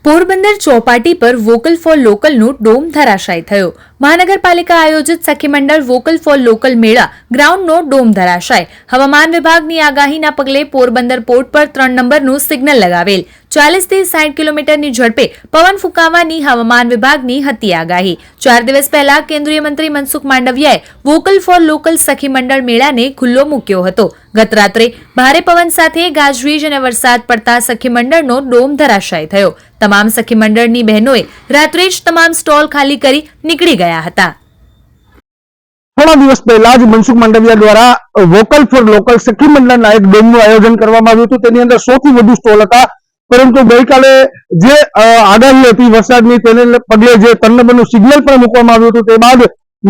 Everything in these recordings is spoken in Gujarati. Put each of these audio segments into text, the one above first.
પોરબંદર ચોપાટી પર વોકલ ફોર લોકલનું ડોમ ધરાશાયી થયો। મહાનગરપાલિકા આયોજિત સખી મંડળ વોકલ ફોર લોકલ મેળા ગ્રાઉન્ડનો ડોમ ધરાશાયી। હવામાન વિભાગની આગાહીના પગલે પોરબંદર પોર્ટ પર 3 નંબરનું સિગ્નલ લગાવેલ। 40 થી 60 કિલોમીટરની ઝડપે પવન ફૂંકાવાની હવામાન વિભાગની હતી આગાહી। 4 દિવસ પહેલા કેન્દ્રીય મંત્રી મનસુખ માંડવિયાએ વોકલ ફોર લોકલ સખી મંડળ મેળાને ખુલ્લો મૂક્યો હતો। ગત રાત્રે ભારે પવન સાથે ગાજવીજ અને વરસાદ પડતા સખી મંડળનો ડોમ ધરાશાયી થયો। તમામ સખી મંડળની બહેનોએ રાત્રે જ તમામ સ્ટોલ ખાલી કરી નીકળી ગયા હતા। થોડા દિવસ પહેલા જ મનસુખ માંડવિયા દ્વારા વોકલ ફોર લોકલ સખી મંડળના એક ડોમનું આયોજન કરવામાં આવ્યું હતું। તેની અંદર 100 થી વધુ સ્ટોલ હતા, પરંતુ ગઈકાલે જે આગાહી હતી વરસાદની તેને પગલે જે 3 નંબરનું સિગ્નલ પણ મૂકવામાં આવ્યું હતું, તે બાદ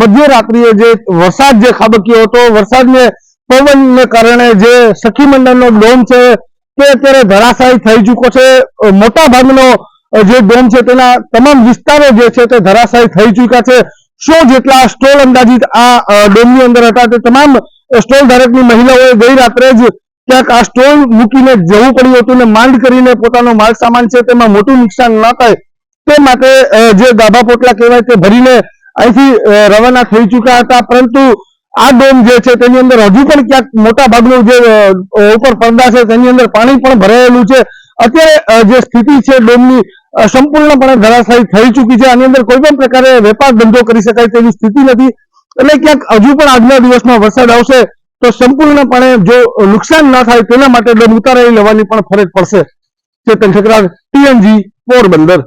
મધ્યરાત્રિએ જે વરસાદ જે ખાબક્યો હતો, વરસાદને પવનને કારણે જે સખી મંડળનો ડોમ છે તે અત્યારે ધરાશાયી થઈ ચૂક્યો છે। મોટા ભાગનો જે ડોમ છે તેના તમામ વિસ્તારો જે છે તે ધરાશાયી થઈ ચૂક્યા છે। 100 જેટલા સ્ટોલ અંદાજિત આ ડોમની અંદર હતા। તે તમામ સ્ટોલ ધારકની મહિલાઓએ ગઈ રાત્રે જ ક્યાંક આ સ્ટોલ મૂકીને જવું પડ્યું હતું ને માંડ કરીને પોતાનો માલ સામાન છે તેમાં મોટું નુકસાન ન થાય તે માટે જે ગાભા પોટલા કહેવાય તે ભરીને અહીંથી રવાના થઈ ચૂક્યા હતા। પરંતુ આ ડોમ જે છે તેની અંદર હજુ પણ ક્યાંક મોટા ભાગનું જે ઉપર પડદા છે તેની અંદર પાણી પણ ભરાયેલું છે। અત્યારે જે સ્થિતિ છે ડોમની સંપૂર્ણપણે ધરાશાયી થઈ ચૂકી છે। આની અંદર કોઈ પણ પ્રકારે વેપાર ધંધો કરી શકાય તેવી સ્થિતિ નથી, એટલે ક્યાંક હજુ પણ આજના દિવસમાં વરસાદ આવશે તો સંપૂર્ણપણે જો નુકસાન ન થાય તેના માટે ડોમ ઉતારી લેવાની પણ ફરજ પડશે। ચેતન ઠકરાર, TNG, પોરબંદર।